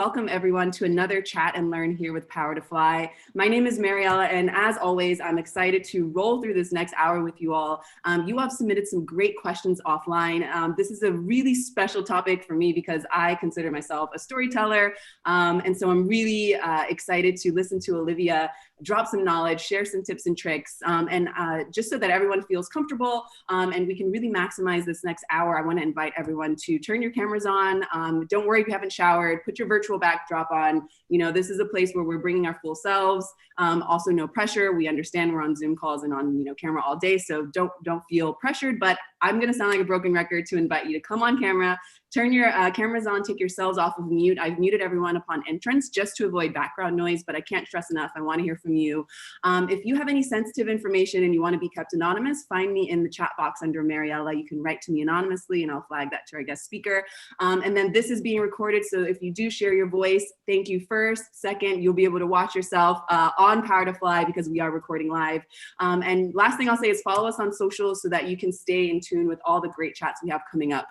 Welcome everyone to another Chat and Learn here with Power to Fly. My name is Mariella, and as always, I'm excited to roll through this next hour with you all. You have submitted some great questions offline. This is a really special topic for me because I consider myself a storyteller, and so I'm really excited to listen to Olivia drop some knowledge, share some tips and tricks, and just so that everyone feels comfortable and we can really maximize this next hour, I want to invite everyone to turn your cameras on. Don't worry if you haven't showered, put your virtual backdrop on. You know, this is a place where we're bringing our full selves. Also no pressure. We understand we're on Zoom calls and on camera all day, so don't feel pressured, but I'm gonna sound like a broken record to invite you to come on camera, turn your cameras on, take yourselves off of mute. I've muted everyone upon entrance just to avoid background noise, but I can't stress enough, I wanna hear from you. If you have any sensitive information and you wanna be kept anonymous, find me in the chat box under Mariella. You can write to me anonymously and I'll flag that to our guest speaker. And then this is being recorded, so if you do share your voice, thank you first. Second, you'll be able to watch yourself on Power to Fly because we are recording live. And last thing I'll say is follow us on social so that you can stay in tune with all the great chats we have coming up.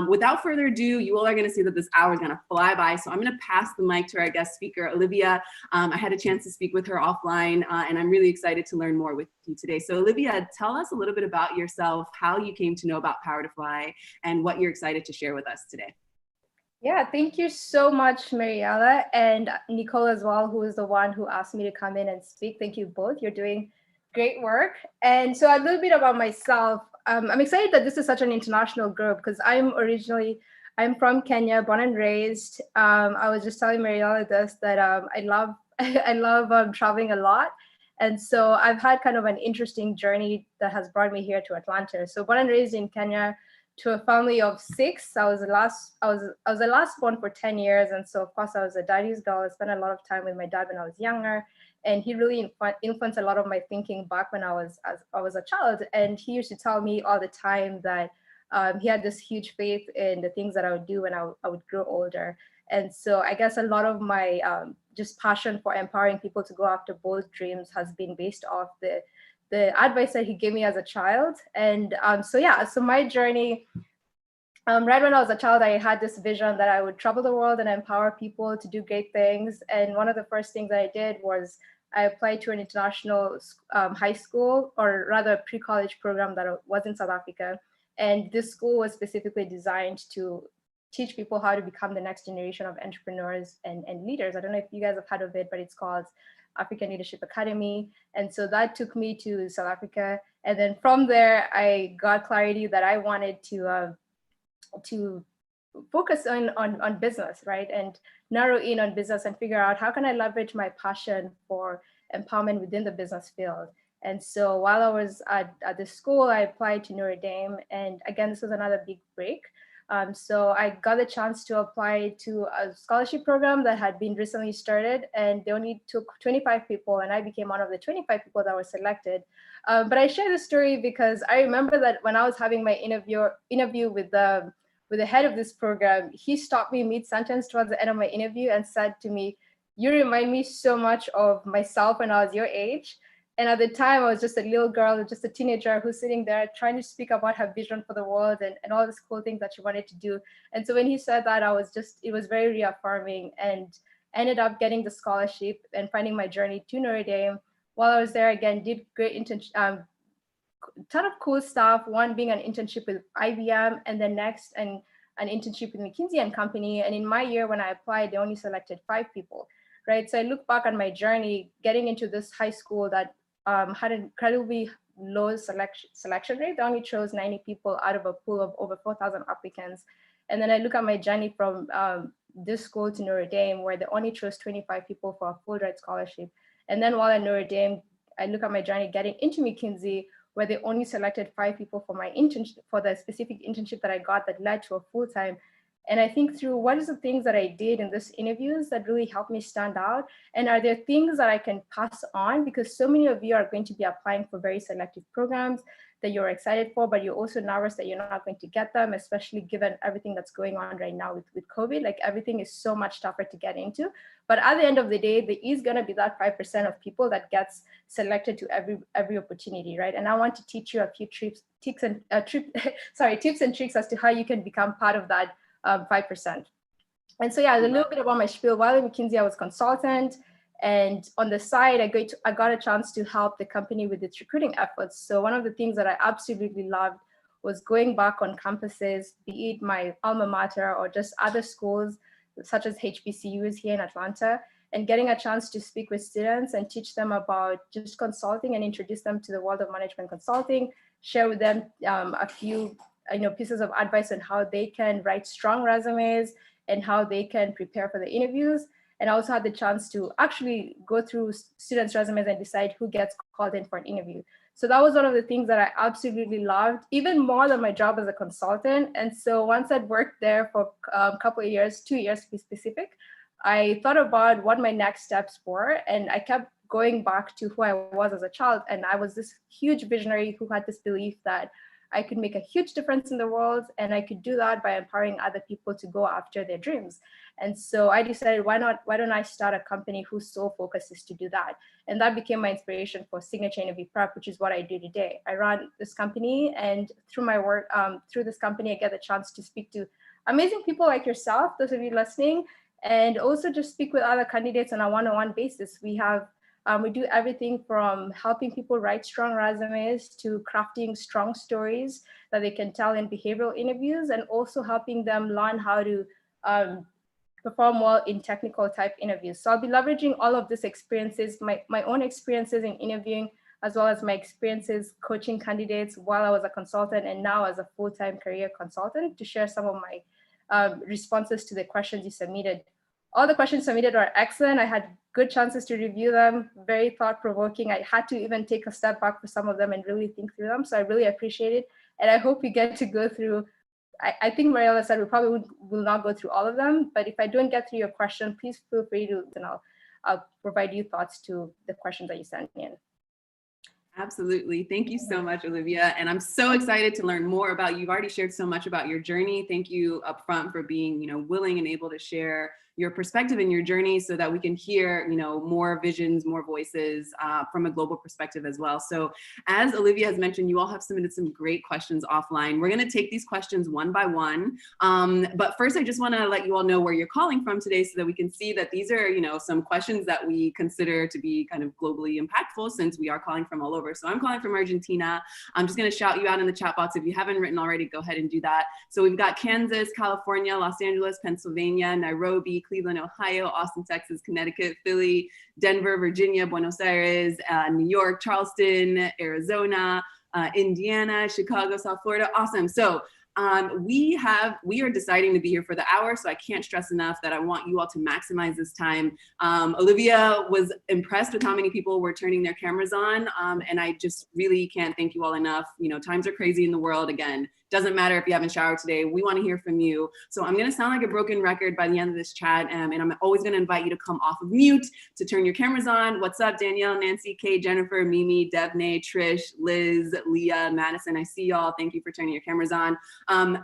Without further ado, you all are going to see that this hour is going to fly by. So I'm going to pass the mic to our guest speaker, Olivia. I had a chance to speak with her offline, and I'm really excited to learn more with you today. So Olivia, tell us a little bit about yourself, how you came to know about Power to Fly, and what you're excited to share with us today. Yeah, thank you so much, Mariella, and Nicole as well, who is the one who asked me to come in and speak. Thank you both. You're doing great work. And so a little bit about myself. I'm excited that this is such an international group because I'm from Kenya, born and raised. I was just telling Mariella this, that I love I love traveling a lot. And so I've had kind of an interesting journey that has brought me here to Atlanta. So born and raised in Kenya, to a family of 6. I was the last born for 10 years, and so of course I was a daddy's girl. I spent a lot of time with my dad when I was younger, and he really influenced a lot of my thinking back when I was a child. And he used to tell me all the time that he had this huge faith in the things that I would do when I would grow older. And so I guess a lot of my just passion for empowering people to go after bold dreams has been based off the advice that he gave me as a child. And so my journey, right when I was a child, I had this vision that I would travel the world and empower people to do great things. And one of the first things that I did was I applied to an international high school, or rather a pre-college program that was in South Africa. And this school was specifically designed to teach people how to become the next generation of entrepreneurs and leaders. I don't know if you guys have heard of it, but it's called African Leadership Academy. And so that took me to South Africa. And then from there, I got clarity that I wanted to focus on business, right? And narrow in on business and figure out how can I leverage my passion for empowerment within the business field. And so while I was at the school, I applied to Notre Dame. And again, this was another big break. So I got the chance to apply to a scholarship program that had been recently started, and they only took 25 people, and I became one of the 25 people that were selected. But I share this story because I remember that when I was having my interview with the head of this program, he stopped me mid-sentence towards the end of my interview and said to me, "You remind me so much of myself when I was your age." And at the time, I was just a little girl, just a teenager who's sitting there trying to speak about her vision for the world and all these cool things that she wanted to do. And so when he said that, it was very reaffirming, and ended up getting the scholarship and finding my journey to Notre Dame. While I was there, again, did great internship, ton of cool stuff. One being an internship with IBM, and then next an internship with McKinsey and Company. And in my year when I applied, they only selected 5 people, right? So I look back on my journey getting into this high school that had an incredibly low selection rate. They only chose 90 people out of a pool of over 4,000 applicants. And then I look at my journey from this school to Notre Dame, where they only chose 25 people for a full ride scholarship. And then while at Notre Dame, I look at my journey getting into McKinsey, where they only selected 5 people for my internship, for the specific internship that I got that led to a full-time. And I think through what is the things that I did in these interviews that really helped me stand out? And are there things that I can pass on? Because so many of you are going to be applying for very selective programs that you're excited for, but you're also nervous that you're not going to get them, especially given everything that's going on right now with COVID. Like, everything is so much tougher to get into. But at the end of the day, there is going to be that 5% of people that gets selected to every opportunity, right? And I want to teach you a few tips and tricks as to how you can become part of that 5%. And so yeah, a little bit about my spiel. While at McKinsey, I was consultant, and on the side, I got a chance to help the company with its recruiting efforts. So one of the things that I absolutely loved was going back on campuses, be it my alma mater or just other schools, such as HBCUs here in Atlanta, and getting a chance to speak with students and teach them about just consulting and introduce them to the world of management consulting, share with them a few pieces of advice on how they can write strong resumes and how they can prepare for the interviews. And I also had the chance to actually go through students' resumes and decide who gets called in for an interview. So that was one of the things that I absolutely loved, even more than my job as a consultant. And so once I'd worked there for a couple of years, 2 years to be specific, I thought about what my next steps were. And I kept going back to who I was as a child. And I was this huge visionary who had this belief that I could make a huge difference in the world, and I could do that by empowering other people to go after their dreams. And so I decided, why don't I start a company whose sole focus is to do that? And that became my inspiration for Signature Interview Prep, which is what I do today. I run this company, and through my work, through this company, I get the chance to speak to amazing people like yourself, those of you listening, and also just speak with other candidates on a one-on-one basis. We do everything from helping people write strong resumes to crafting strong stories that they can tell in behavioral interviews, and also helping them learn how to perform well in technical type interviews. So I'll be leveraging all of these experiences, my own experiences in interviewing, as well as my experiences coaching candidates while I was a consultant and now as a full-time career consultant, to share some of my responses to the questions you submitted. All the questions submitted are excellent. I had good chances to review them, very thought-provoking. I had to even take a step back for some of them and really think through them. So I really appreciate it. And I hope we get to go through, I think Mariella said we probably will not go through all of them, but if I don't get through your question, please feel free to, and I'll provide you thoughts to the questions that you sent in. Absolutely. Thank you so much, Olivia. And I'm so excited to learn more about you. You've already shared so much about your journey. Thank you upfront for being, willing and able to share your perspective and your journey so that we can hear, more visions, more voices from a global perspective as well. So as Olivia has mentioned, you all have submitted some great questions offline. We're going to take these questions one by one. But first, I just want to let you all know where you're calling from today so that we can see that these are, some questions that we consider to be kind of globally impactful, since we are calling from all over. So I'm calling from Argentina. I'm just going to shout you out in the chat box. If you haven't written already, go ahead and do that. So we've got Kansas, California, Los Angeles, Pennsylvania, Nairobi, Cleveland, Ohio, Austin, Texas, Connecticut, Philly, Denver, Virginia, Buenos Aires, New York, Charleston, Arizona, Indiana, Chicago, South Florida. Awesome. So we are deciding to be here for the hour, so I can't stress enough that I want you all to maximize this time. Olivia was impressed with how many people were turning their cameras on, and I just really can't thank you all enough. Times are crazy in the world. Again, doesn't matter if you haven't showered today. We want to hear from you. So I'm going to sound like a broken record by the end of this chat, and I'm always going to invite you to come off of mute, to turn your cameras on. What's up, Danielle, Nancy, Kay, Jennifer, Mimi, Devnay, Trish, Liz, Leah, Madison? I see y'all. Thank you for turning your cameras on.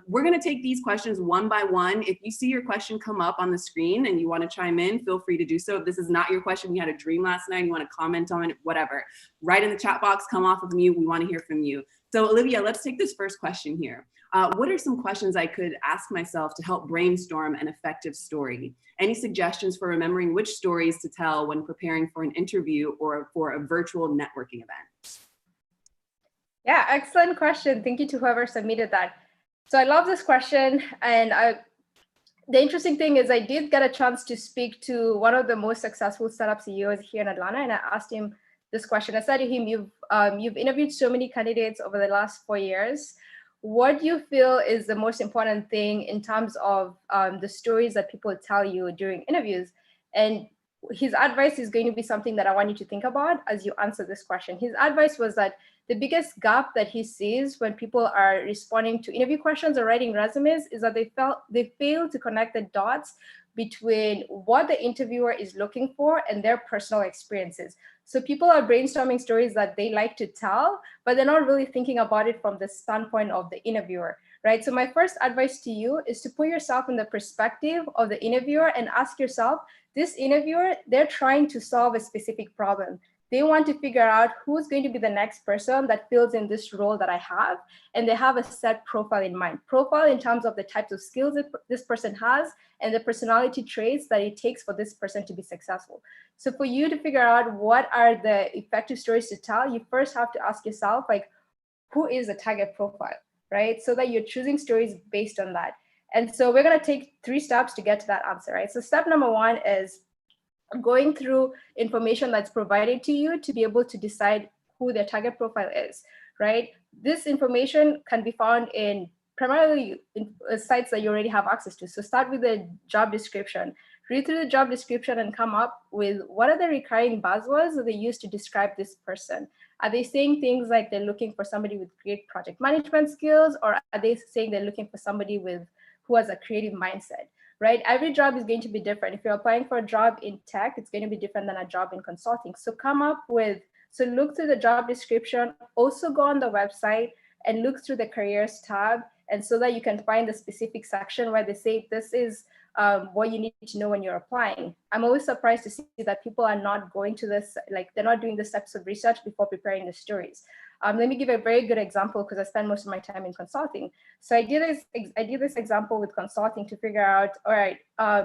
We're going to take these questions one by one. If you see your question come up on the screen and you want to chime in, feel free to do so. If this is not your question, you had a dream last night, you want to comment on it, whatever, write in the chat box, come off of mute. We want to hear from you. So Olivia, let's take this first question here. What are some questions I could ask myself to help brainstorm an effective story? Any suggestions for remembering which stories to tell when preparing for an interview or for a virtual networking event? Yeah, excellent question. Thank you to whoever submitted that. So I love this question. And the interesting thing is I did get a chance to speak to one of the most successful startup CEOs here in Atlanta. And I asked him this question. I said to him, you've interviewed so many candidates over the last 4 years. What do you feel is the most important thing in terms of the stories that people tell you during interviews? And his advice is going to be something that I want you to think about as you answer this question. His advice was that the biggest gap that he sees when people are responding to interview questions or writing resumes is that they fail to connect the dots between what the interviewer is looking for and their personal experiences. So people are brainstorming stories that they like to tell, but they're not really thinking about it from the standpoint of the interviewer, right? So my first advice to you is to put yourself in the perspective of the interviewer and ask yourself, this interviewer, they're trying to solve a specific problem. They want to figure out who's going to be the next person that fills in this role that I have. And they have a set profile in mind. Profile in terms of the types of skills that this person has and the personality traits that it takes for this person to be successful. So for you to figure out what are the effective stories to tell, you first have to ask yourself, like, who is the target profile, right? So that you're choosing stories based on that. And so we're going to take 3 steps to get to that answer, right? So step number 1 is going through information that's provided to you to be able to decide who their target profile is, right? This information can be found in primarily in sites that you already have access to. So start with the job description, read through the job description and come up with what are the recurring buzzwords that they use to describe this person. Are they saying things like they're looking for somebody with great project management skills, or are they saying they're looking for somebody who has a creative mindset? Right? Every job is going to be different. If you're applying for a job in tech, it's going to be different than a job in consulting. So look through the job description, also go on the website and look through the careers tab, and so that you can find the specific section where they say this is what you need to know when you're applying. I'm always surprised to see that people are not going to this, like they're not doing the steps of research before preparing the stories. Let me give a very good example because I spend most of my time in consulting. So I did this example with consulting to figure out, all right,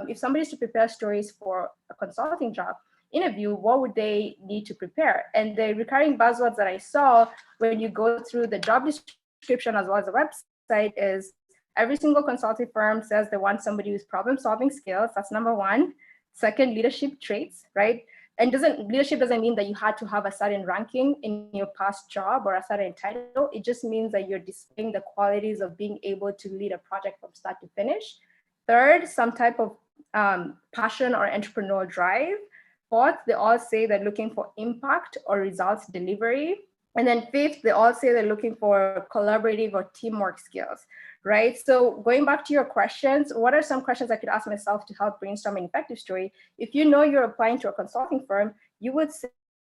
if somebody's to prepare stories for a consulting job interview, what would they need to prepare? And the recurring buzzwords that I saw when you go through the job description as well as the website is every single consulting firm says they want somebody with problem-solving skills. That's number 1. Second, leadership traits, right? And leadership doesn't mean that you had to have a certain ranking in your past job or a certain title. It just means that you're displaying the qualities of being able to lead a project from start to finish. Third, some type of passion or entrepreneurial drive. Fourth, they all say they're looking for impact or results delivery. And then 5th, they all say they're looking for collaborative or teamwork skills, right? So going back to your questions, what are some questions I could ask myself to help brainstorm an effective story? If you know you're applying to a consulting firm, you would say,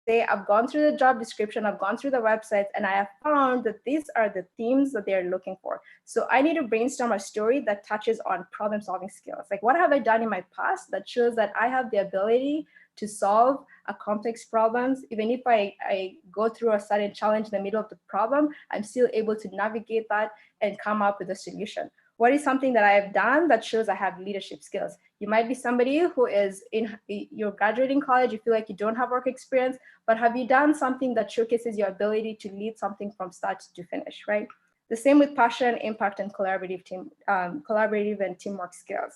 I've gone through the job description, I've gone through the website, and I have found that these are the themes that they're looking for. So I need to brainstorm a story that touches on problem-solving skills. Like, what have I done in my past that shows that I have the ability to solve a complex problems? Even if I go through a certain challenge in the middle of the problem, I'm still able to navigate that and come up with a solution. What is something that I have done that shows I have leadership skills? You might be somebody who is you're graduating college, you feel like you don't have work experience, but have you done something that showcases your ability to lead something from start to finish, right? The same with passion, impact, and collaborative and teamwork skills.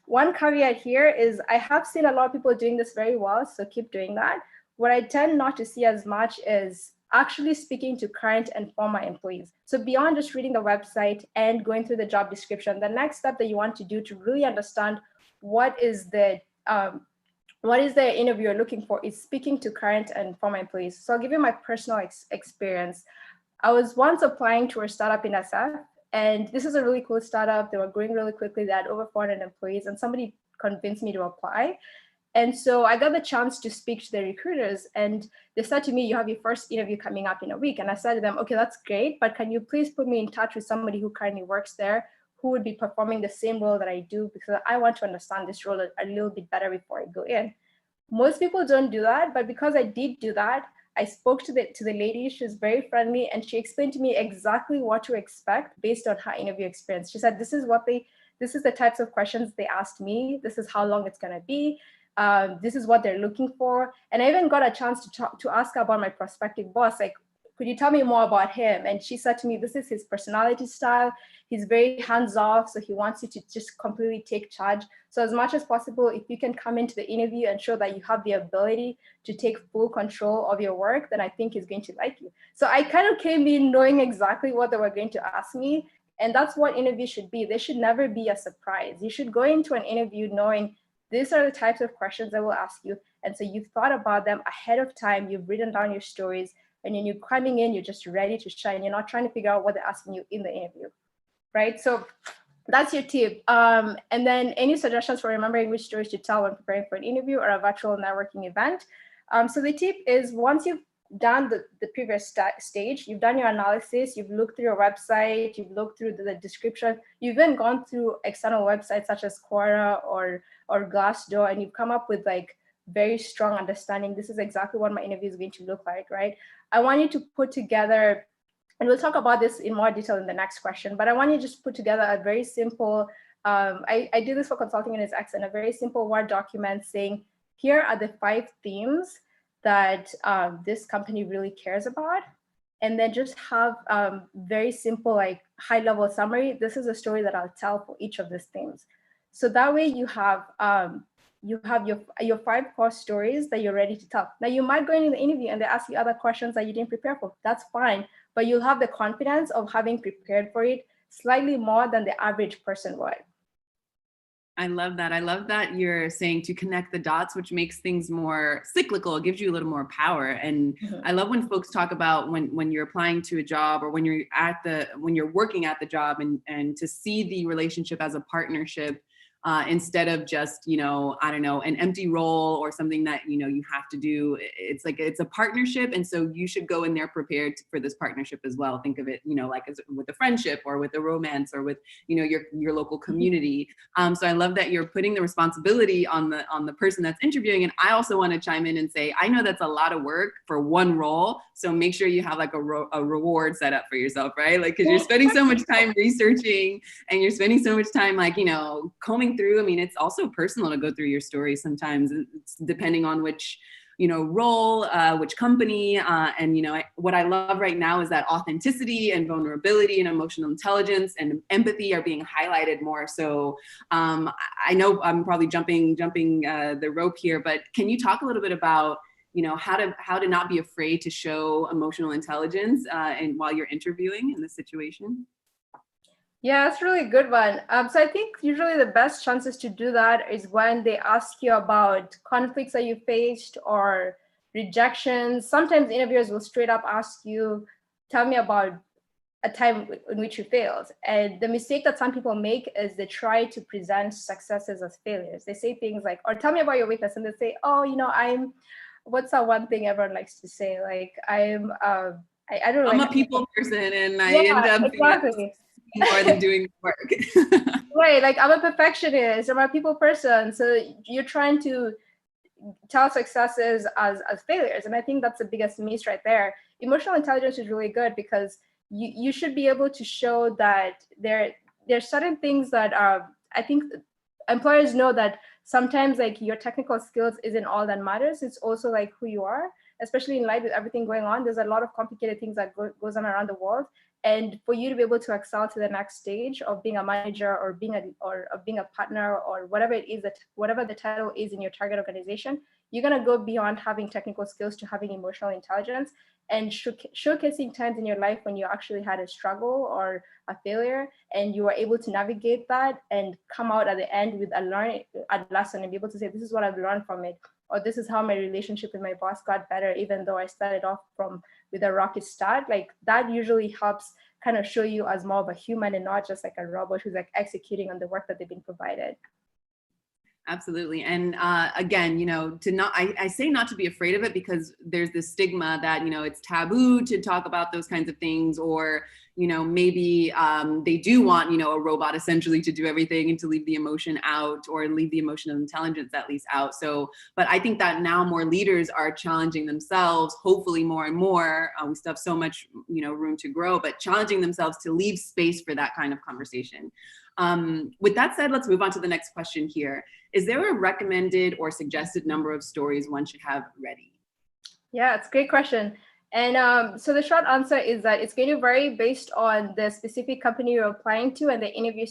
One caveat here is I have seen a lot of people doing this very well, so keep doing that. What I tend not to see as much is actually speaking to current and former employees. So beyond just reading the website and going through the job description, the next step that you want to do to really understand what is the interviewer looking for is speaking to current and former employees. So I'll give you my personal experience. I was once applying to a startup in SF, and this is a really cool startup. They were growing really quickly. They had over 400 employees, and somebody convinced me to apply. And so I got the chance to speak to the recruiters, and they said to me, you have your first interview coming up in a week. And I said to them, okay, that's great, but can you please put me in touch with somebody who currently works there, who would be performing the same role that I do, because I want to understand this role a little bit better before I go in. Most people don't do that, but because I did do that, I spoke to the lady. She was very friendly, and she explained to me exactly what to expect based on her interview experience. She said, this is the types of questions they asked me. This is how long it's going to be. This is what they're looking for. And I even got a chance to ask her about my prospective boss, like, could you tell me more about him? And she said to me, this is his personality style. He's very hands-off, so he wants you to just completely take charge. So as much as possible, if you can come into the interview and show that you have the ability to take full control of your work, then I think he's going to like you. So I kind of came in knowing exactly what they were going to ask me. And that's what interviews should be. They should never be a surprise. You should go into an interview knowing these are the types of questions I will ask you. And so you've thought about them ahead of time. You've written down your stories. And then you're coming in, you're just ready to shine. You're not trying to figure out what they're asking you in the interview, right? So that's your tip. And then any suggestions for remembering which stories to tell when preparing for an interview or a virtual networking event? So the tip is, once you've done the previous stage, you've done your analysis, you've looked through your website, you've looked through the description, you've even gone through external websites such as Quora or Glassdoor, and you've come up with like very strong understanding. This is exactly what my interview is going to look like, right? I want you to put together, and we'll talk about this in more detail in the next question, but I want you to just put together a very simple, I do this for consulting in its accent, a very simple Word document saying, here are the 5 themes that this company really cares about. And then just have very simple, like high level summary. This is a story that I'll tell for each of these themes. So that way you have your 5 core stories that you're ready to tell. Now you might go in the interview and they ask you other questions that you didn't prepare for. That's fine, but you'll have the confidence of having prepared for it slightly more than the average person would. I love that. I love that you're saying to connect the dots, which makes things more cyclical. It gives you a little more power. And I love when folks talk about when you're applying to a job or when you're working at the job and to see the relationship as a partnership instead of just, I don't know, an empty role or something that, you have to do. It's like, it's a partnership. And so you should go in there prepared for this partnership as well. Think of it, like as with a friendship or with a romance or with, your local community. So I love that you're putting the responsibility on the person that's interviewing. And I also want to chime in and say, I know that's a lot of work for one role. So make sure you have like a reward set up for yourself, right? Like, cause you're spending so much time researching and you're spending so much time, like, combing through. I mean, it's also personal to go through your story sometimes. It's depending on which, role, which company. And, what I love right now is that authenticity and vulnerability and emotional intelligence and empathy are being highlighted more. So I know I'm probably jumping the rope here, but can you talk a little bit about, how to not be afraid to show emotional intelligence and while you're interviewing in this situation? Yeah, that's a really good one. So I think usually the best chances to do that is when they ask you about conflicts that you faced or rejections. Sometimes interviewers will straight up ask you, tell me about a time in which you failed. And the mistake that some people make is they try to present successes as failures. They say things like, or tell me about your weakness. And they say, oh, what's that one thing everyone likes to say? Like, I don't know. I'm like, a people person and I end up exactly. more than doing the work. Right, like I'm a perfectionist, I'm a people person. So you're trying to tell successes as failures. And I think that's the biggest miss right there. Emotional intelligence is really good because you should be able to show that there's certain things that I think employers know that sometimes like your technical skills isn't all that matters. It's also like who you are, especially in light with everything going on. There's a lot of complicated things that goes on around the world. And for you to be able to excel to the next stage of being a manager or being a partner or whatever it is, whatever the title is in your target organization, you're going to go beyond having technical skills to having emotional intelligence and showcasing times in your life when you actually had a struggle or a failure and you were able to navigate that and come out at the end with a lesson and be able to say, this is what I've learned from it, or this is how my relationship with my boss got better, even though I started off with a rocky start. Like that usually helps kind of show you as more of a human and not just like a robot who's like executing on the work that they've been provided. Absolutely. And again, I say not to be afraid of it because there's this stigma that, it's taboo to talk about those kinds of things, or, maybe they do want, a robot essentially to do everything and to leave the emotion out or leave the emotional intelligence at least out. So, but I think that now more leaders are challenging themselves, hopefully more and more. We still have so much, room to grow, but challenging themselves to leave space for that kind of conversation. With that said, let's move on to the next question here. Is there a recommended or suggested number of stories one should have ready? Yeah, it's a great question. And so the short answer is that it's going to vary based on the specific company you're applying to and the interview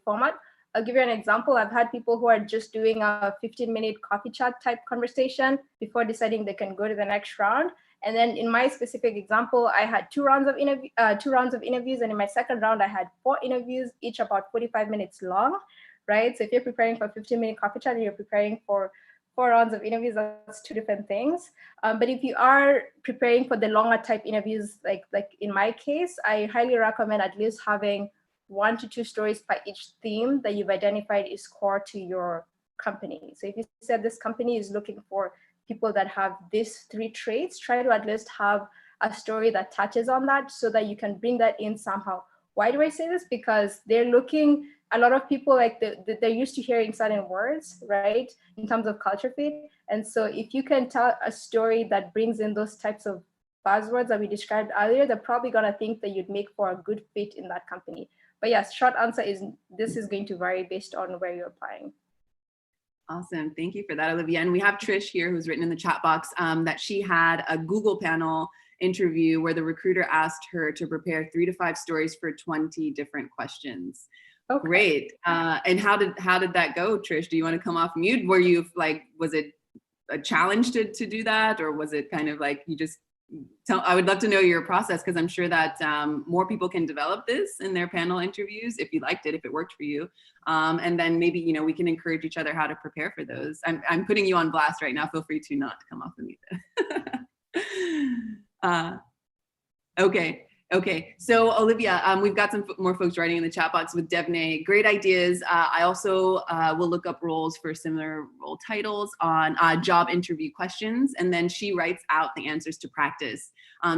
format. I'll give you an example. I've had people who are just doing a 15-minute coffee chat type conversation before deciding they can go to the next round. And then in my specific example, I had two rounds of interviews. And in my second round, I had 4 interviews, each about 45 minutes long, right? So if you're preparing for a 15-minute coffee chat and you're preparing for 4 rounds of interviews, that's 2 different things. But if you are preparing for the longer type interviews, like in my case, I highly recommend at least having 1 to 2 stories by each theme that you've identified is core to your company. So if you said this company is looking for people that have these 3 traits, try to at least have a story that touches on that so that you can bring that in somehow, Why do I say this? Because they're looking, a lot of people like they're used to hearing certain words, right? In terms of culture fit. And so if you can tell a story that brings in those types of buzzwords that we described earlier, they're probably gonna think that you'd make for a good fit in that company. But yes, short answer is this is going to vary based on where you're applying. Awesome. Thank you for that, Olivia. And we have Trish here who's written in the chat box that she had a Google panel interview where the recruiter asked her to prepare 3 to 5 stories for 20 different questions. Okay. Great. And how did that go, Trish? Do you want to come off mute? Were you like, was it a challenge to do that? Or was it kind of like you just I would love to know your process, because I'm sure that more people can develop this in their panel interviews if you liked it, if it worked for you. And then maybe, you know, we can encourage each other how to prepare for those. I'm putting you on blast right now. Feel free to not come off the mute. Okay. So Olivia, we've got some more folks writing in the chat box with Devney. Great ideas. I also will look up roles for similar role titles on job interview questions. And then she writes out the answers to practice.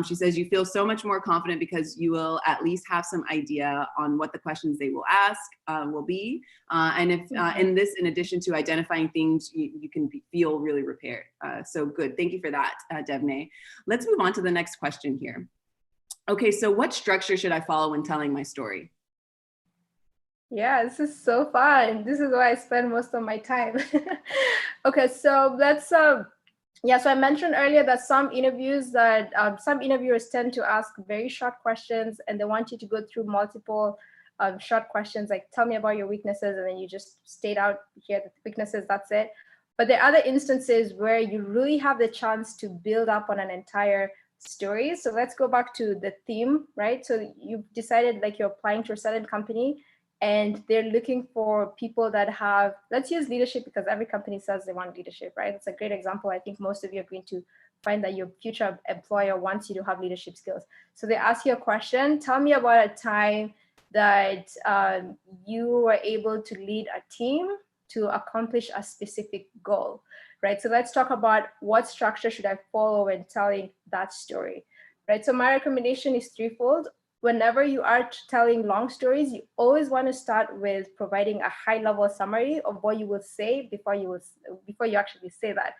She says, you feel so much more confident because you will at least have some idea on what the questions they will ask will be. And if in this, in addition to identifying things, you can feel really prepared. So good. Thank you for that, Devney. Let's move on to the next question here. Okay, so what structure should I follow when telling my story? Yeah, this is so fun. This is where I spend most of my time. Okay, so let's, yeah, so I mentioned earlier that some interviewers tend to ask very short questions, and they want you to go through multiple short questions, like tell me about your weaknesses, and then you just state out here the weaknesses, that's it. But there are other instances where you really have the chance to build up on an entire stories. So let's go back to the theme, right? So you've decided like you're applying to a certain company and they're looking for people that have, let's use leadership because every company says they want leadership, right? It's a great example. I think most of you are going to find that your future employer wants you to have leadership skills. So they ask you a question, tell me about a time that you were able to lead a team to accomplish a specific goal. Right, so let's talk about what structure should I follow when telling that story, right? So my recommendation is threefold. Whenever you are telling long stories, you always want to start with providing a high-level summary of what you will say before you actually say that.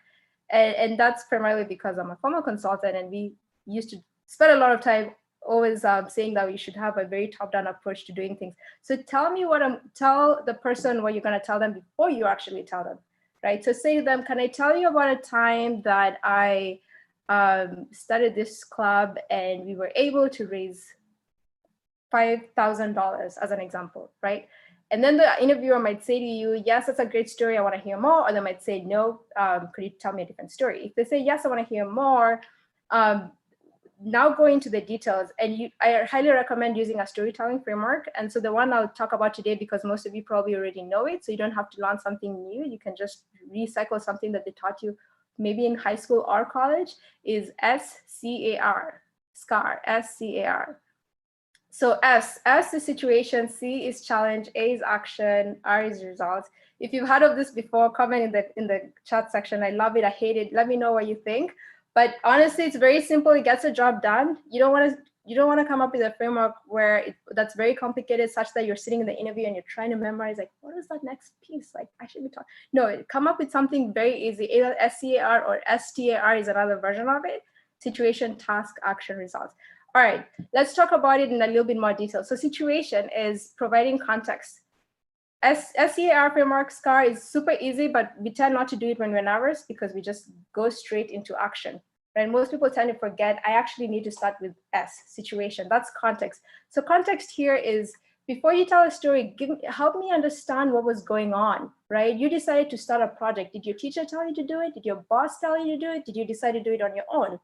And that's primarily because I'm a former consultant, and we used to spend a lot of time always saying that we should have a very top-down approach to doing things. So tell the person what you're going to tell them before you actually tell them. Right, so say to them, can I tell you about a time that I started this club and we were able to raise $5,000 as an example, right? And then the interviewer might say to you, yes, that's a great story, I want to hear more. Or they might say, no, could you tell me a different story? If they say, yes, I want to hear more, now go into the details, and I highly recommend using a storytelling framework. And so the one I'll talk about today, because most of you probably already know it, so you don't have to learn something new, you can just recycle something that they taught you maybe in high school or college, is SCAR, SCAR, SCAR. So S is situation, C is challenge, A is action, R is results. If you've heard of this before, comment in the chat section. I love it, I hate it, let me know what you think. But honestly, it's very simple. It gets the job done. You don't want to come up with a framework that's very complicated, such that you're sitting in the interview and you're trying to memorize, like, what is that next piece? Like, I should be talking. No, come up with something very easy. Either SCAR or STAR is another version of it. Situation, task, action, results. All right, let's talk about it in a little bit more detail. So situation is providing context. SCAR framework, SCAR is super easy, but we tend not to do it when we're nervous because we just go straight into action. Right? Most people tend to forget, I actually need to start with S, situation. That's context. So context here is, before you tell a story, help me understand what was going on, right? You decided to start a project. Did your teacher tell you to do it? Did your boss tell you to do it? Did you decide to do it on your own?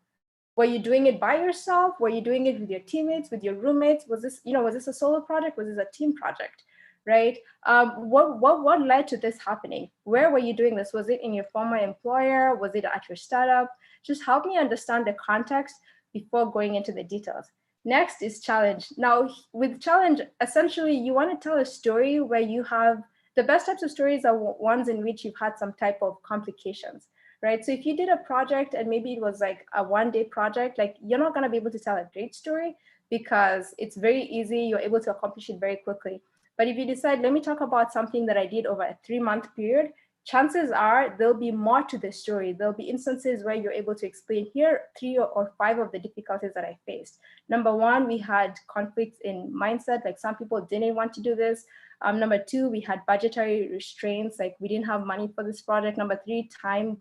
Were you doing it by yourself? Were you doing it with your teammates, with your roommates? Was this a solo project? Was this a team project? Right? What led to this happening? Where were you doing this? Was it in your former employer? Was it at your startup? Just help me understand the context before going into the details. Next is challenge. Now, with challenge, essentially, you want to tell a story where you have, the best types of stories are ones in which you've had some type of complications, right? So if you did a project and maybe it was like a one-day project, like you're not going to be able to tell a great story. because it's very easy. You're able to accomplish it very quickly. But if you decide, let me talk about something that I did over a 3-month period, chances are there'll be more to the story. There'll be instances where you're able to explain, here 3 or 5 of the difficulties that I faced. Number 1, we had conflicts in mindset, like some people didn't want to do this. Number 2, we had budgetary restraints, like we didn't have money for this project. Number 3, time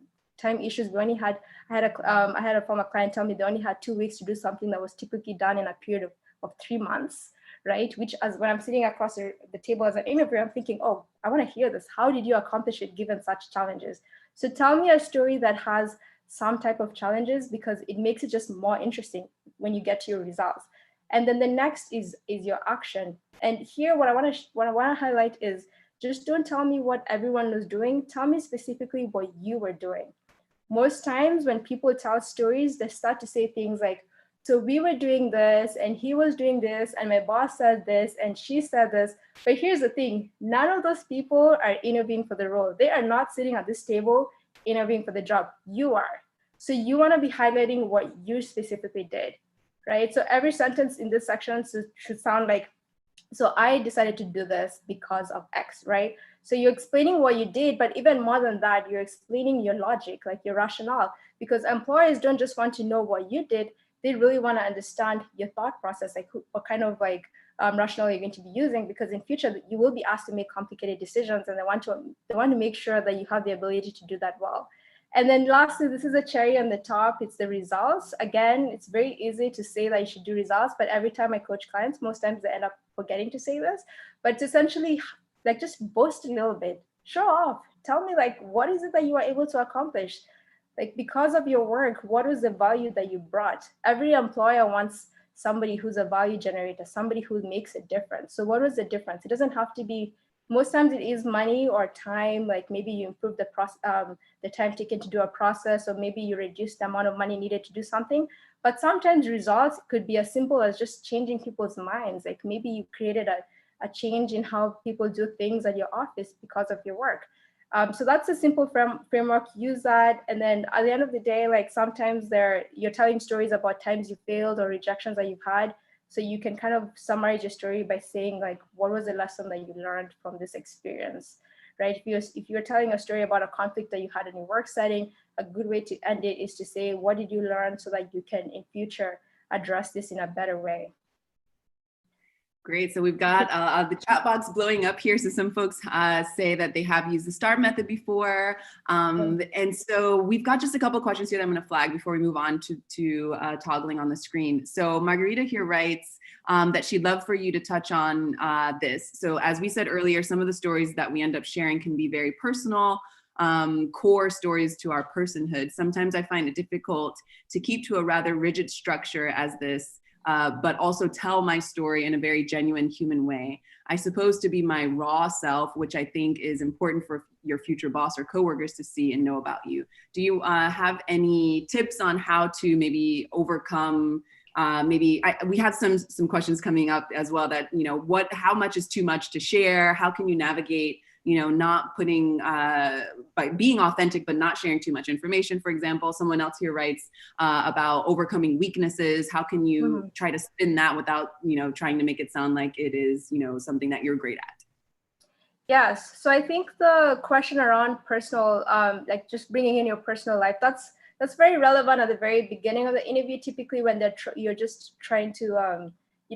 issues. We only had, I had a former client tell me they only had 2 weeks to do something that was typically done in a period of 3 months. Right? Which, as when I'm sitting across the table as an interviewer, I'm thinking, oh, I want to hear this. How did you accomplish it given such challenges? So tell me a story that has some type of challenges, because it makes it just more interesting when you get to your results. And then the next is your action. And here, what I want to highlight is, just don't tell me what everyone was doing. Tell me specifically what you were doing. Most times when people tell stories, they start to say things like, so we were doing this and he was doing this and my boss said this and she said this. But here's the thing, none of those people are interviewing for the role. They are not sitting at this table interviewing for the job. You are. So you want to be highlighting what you specifically did, right? So every sentence in this section should sound like, so I decided to do this because of X, right? So you're explaining what you did, but even more than that, you're explaining your logic, like your rationale, because employers don't just want to know what you did, they really want to understand your thought process, like what kind of rationale you're going to be using, because in future you will be asked to make complicated decisions, and they want to make sure that you have the ability to do that well. And then lastly, this is a cherry on the top, it's the results. Again, it's very easy to say that you should do results, but every time I coach clients, most times they end up forgetting to say this. But it's essentially like, just boast a little bit, show off, tell me like, what is it that you are able to accomplish? Like, because of your work, what was the value that you brought? Every employer wants somebody who's a value generator, somebody who makes a difference. So what was the difference? It doesn't have to be, most times it is money or time, like maybe you improve the time taken to do a process, or maybe you reduce the amount of money needed to do something. But sometimes results could be as simple as just changing people's minds. Like maybe you created a change in how people do things at your office because of your work. So that's a simple framework, use that. And then at the end of the day, like sometimes you're telling stories about times you failed or rejections that you've had. So you can kind of summarize your story by saying like, what was the lesson that you learned from this experience, right? If you're telling a story about a conflict that you had in your work setting, a good way to end it is to say, what did you learn, so that you can in future address this in a better way. Great. So we've got the chat box blowing up here. So some folks say that they have used the STAR method before. And so we've got just a couple of questions here that I'm going to flag before we move on to toggling on the screen. So Margarita here writes that she'd love for you to touch on this. So as we said earlier, some of the stories that we end up sharing can be very personal, core stories to our personhood. Sometimes I find it difficult to keep to a rather rigid structure as this, but also tell my story in a very genuine human way. I suppose to be my raw self, which I think is important for your future boss or coworkers to see and know about you. Do you have any tips on how to maybe overcome, we have some questions coming up as well that, how much is too much to share? How can you navigate not putting, by being authentic, but not sharing too much information, for example? Someone else here writes about overcoming weaknesses. How can you try to spin that without, trying to make it sound like it is, something that you're great at? Yes. So I think the question around personal, like just bringing in your personal life, that's very relevant at the very beginning of the interview, typically when you're just trying to,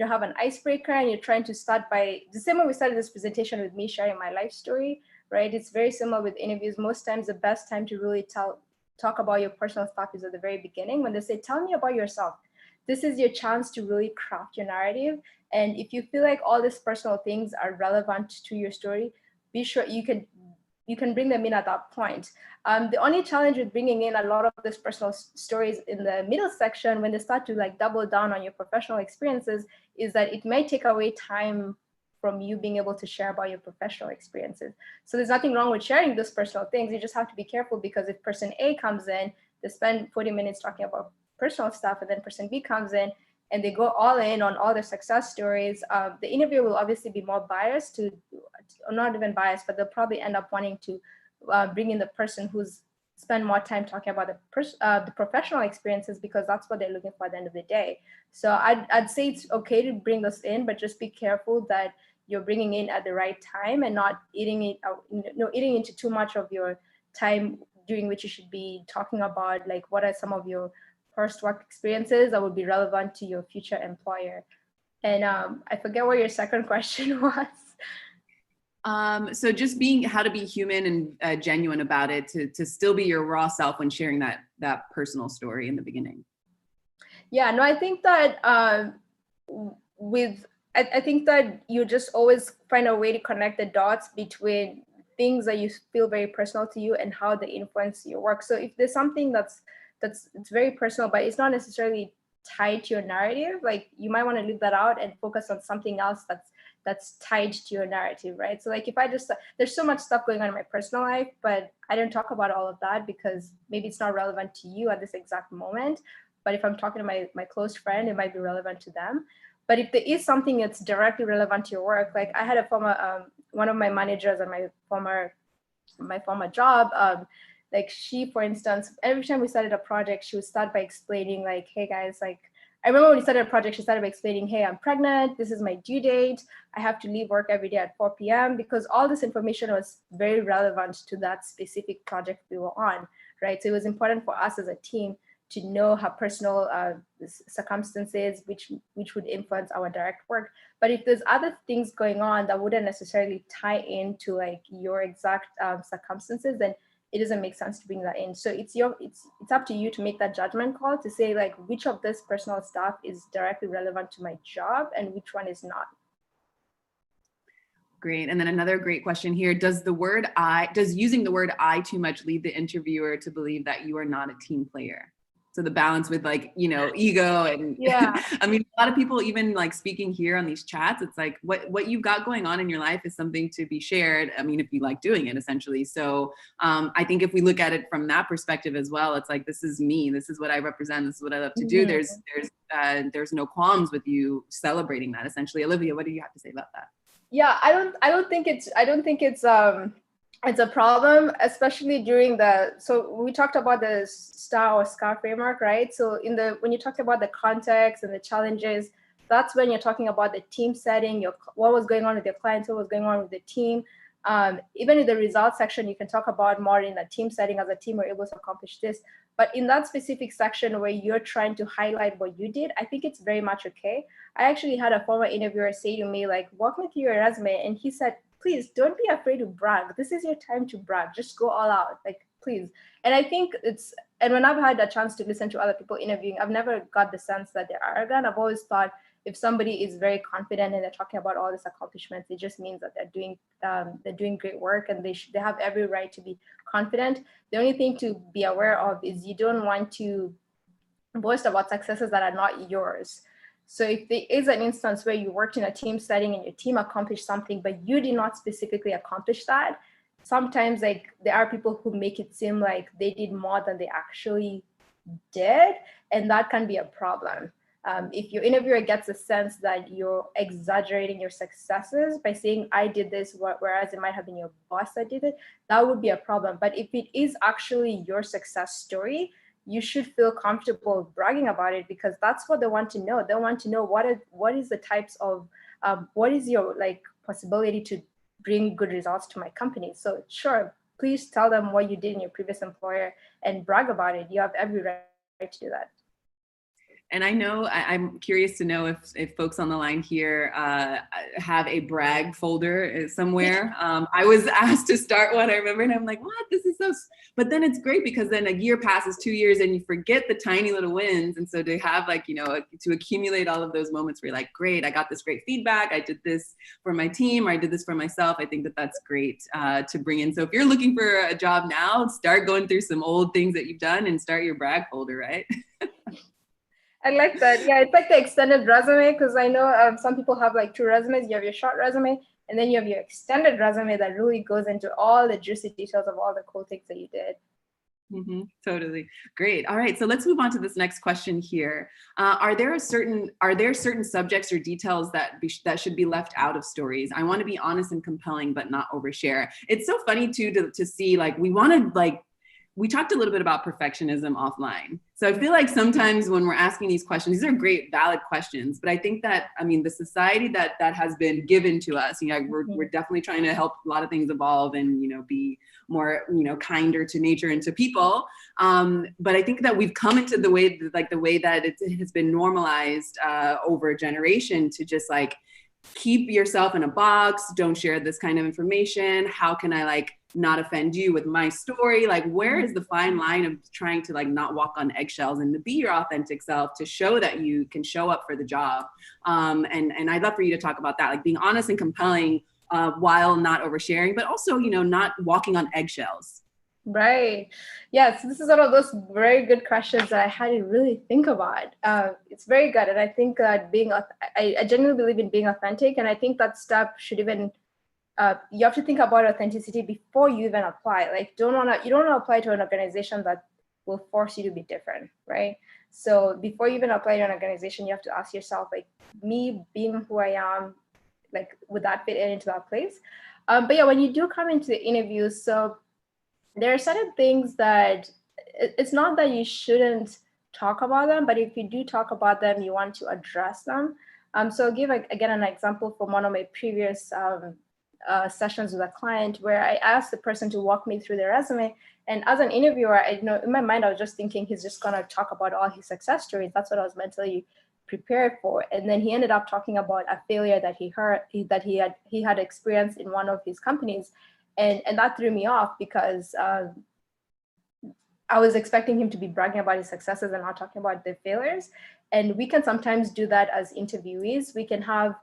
have an icebreaker, and you're trying to start by the same way we started this presentation with me sharing my life story, right? It's very similar with interviews. Most times the best time to really talk about your personal stuff is at the very beginning, when they say, tell me about yourself. This is your chance to really craft your narrative. And if you feel like all these personal things are relevant to your story, be sure you can bring them in at that point. The only challenge with bringing in a lot of these personal stories in the middle section, when they start to like double down on your professional experiences, is that it may take away time from you being able to share about your professional experiences. So there's nothing wrong with sharing those personal things. You just have to be careful, because if person A comes in, they spend 40 minutes talking about personal stuff, and then person B comes in and they go all in on all their success stories, the interviewer will obviously be more biased to, or not even biased, but they'll probably end up wanting to bring in the person who's spend more time talking about the professional experiences, because that's what they're looking for at the end of the day. So I'd say it's okay to bring this in, but just be careful that you're bringing in at the right time and not eating into too much of your time, during which you should be talking about like what are some of your first work experiences that would be relevant to your future employer. And I forget what your second question was. So just how to be human and genuine about it, to still be your raw self when sharing that personal story in the beginning. Yeah, no, I think that I think that you just always find a way to connect the dots between things that you feel very personal to you and how they influence your work. So if there's something that's it's very personal, but it's not necessarily tied to your narrative, like you might want to leave that out and focus on something else that's tied to your narrative, right? So like if there's so much stuff going on in my personal life, but I don't talk about all of that because maybe it's not relevant to you at this exact moment. But if I'm talking to my close friend, it might be relevant to them. But if there is something that's directly relevant to your work, like I had a former, one of my managers at my former job, like she, for instance, every time we started a project, she would start by explaining like, hey guys, like, I remember when we started a project, she started by explaining, hey, I'm pregnant, this is my due date, I have to leave work every day at 4 p.m. because all this information was very relevant to that specific project we were on, right? So it was important for us as a team to know her personal circumstances, which would influence our direct work. But if there's other things going on that wouldn't necessarily tie into like your exact circumstances, then it doesn't make sense to bring that in. So it's up to you to make that judgment call to say like which of this personal stuff is directly relevant to my job and which one is not. Great. And then another great question here, does using the word I too much lead the interviewer to believe that you are not a team player? So the balance with like, ego and yeah. I mean, a lot of people even like speaking here on these chats, it's like what you've got going on in your life is something to be shared. I mean, if you like doing it essentially. So I think if we look at it from that perspective as well, it's like, this is me, this is what I represent, this is what I love to do. There's no qualms with you celebrating that essentially. Olivia, what do you have to say about that? Yeah, I don't think it's a problem, especially during so we talked about the STAR or SCAR framework, right? So when you talk about the context and the challenges, that's when you're talking about the team setting, what was going on with your clients, what was going on with the team. Even in the results section, you can talk about more in a team setting, as a team we're able to accomplish this. But in that specific section where you're trying to highlight what you did, I think it's very much okay. I actually had a former interviewer say to me, like, walk me through your resume. And he said, please don't be afraid to brag. This is your time to brag. Just go all out, like, please. And I think and when I've had a chance to listen to other people interviewing, I've never got the sense that they're arrogant. I've always thought if somebody is very confident and they're talking about all these accomplishments, it just means that they're doing great work and they have every right to be confident. The only thing to be aware of is you don't want to boast about successes that are not yours. So if there is an instance where you worked in a team setting and your team accomplished something, but you did not specifically accomplish that, sometimes like there are people who make it seem like they did more than they actually did, and that can be a problem. If your interviewer gets a sense that you're exaggerating your successes by saying, I did this, whereas it might have been your boss that did it, that would be a problem. But if it is actually your success story, you should feel comfortable bragging about it, because that's what they want to know. They want to know what is the types of, what is your like possibility to bring good results to my company. So sure, please tell them what you did in your previous employer and brag about it. You have every right to do that. And I know, I'm curious to know if folks on the line here have a brag folder somewhere. I was asked to start one, I remember, and I'm like, what? This is so, but then it's great because then a year passes, 2 years, and you forget the tiny little wins. And so to have like, to accumulate all of those moments where you're like, great, I got this great feedback. I did this for my team, or I did this for myself. I think that that's great to bring in. So if you're looking for a job now, start going through some old things that you've done and start your brag folder, right? I like that. Yeah, it's like the extended resume, because I know some people have like 2 resumes. You have your short resume, and then you have your extended resume that really goes into all the juicy details of all the cool things that you did. Mm-hmm, totally. Great. All right. So let's move on to this next question here. Are there certain subjects or details that should be left out of stories? I want to be honest and compelling, but not overshare. It's so funny too to see, like, we want to like we talked a little bit about perfectionism offline. So I feel like sometimes when we're asking these questions, these are great, valid questions, but I think that, I mean, the society that has been given to us, you know, we're definitely trying to help a lot of things evolve and, you know, be more, you know, kinder to nature and to people. But I think that we've come into the way that it has been normalized over a generation to just like, keep yourself in a box, don't share this kind of information. How can I like not offend you with my story? Like, where is the fine line of trying to like not walk on eggshells and to be your authentic self, to show that you can show up for the job? And I'd love for you to talk about that, like being honest and compelling while not oversharing, but also, you know, not walking on eggshells. Right. Yes, this is one of those very good questions that I had to really think about. It's very good. And I think that I genuinely believe in being authentic. And I think that step should even, you have to think about authenticity before you even apply. Like, you don't want to apply to an organization that will force you to be different, right? So before you even apply to an organization, you have to ask yourself, like, me being who I am, like, would that fit into that place? But yeah, when you do come into the interviews, so there are certain things that it's not that you shouldn't talk about them, but if you do talk about them, you want to address them. So I'll give again an example from one of my previous sessions with a client where I asked the person to walk me through their resume. And as an interviewer, I, you know, in my mind, I was just thinking he's just gonna talk about all his success stories. That's what I was mentally prepared for. And then he ended up talking about a failure that he had experienced in one of his companies. And that threw me off because I was expecting him to be bragging about his successes and not talking about the failures. And we can sometimes do that as interviewees. We can have